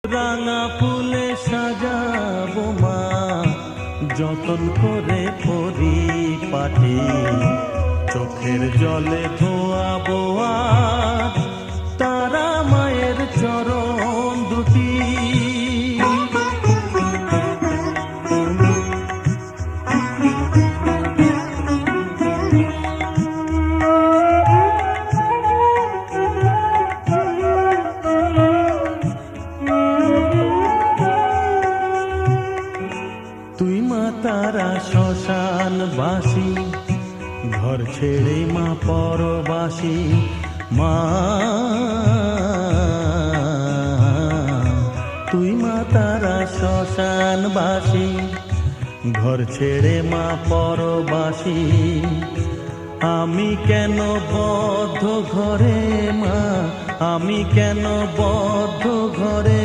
রাঙা ফুলে সাজাবো মা, যতন করে পরিপাটি, চোখের জলে ধোয়াবো আর তারা মায়ের চরণ দুটি। তুই মা তারা শ্মশানবাসী, ঘর ছেড়ে মা পরবাসী। মা তুই মা তারা শ্মশানবাসী, ঘর ছেড়ে মা পরবাসী। আমি কেন বদ্ধ ঘরে মা, আমি কেন বদ্ধ ঘরে।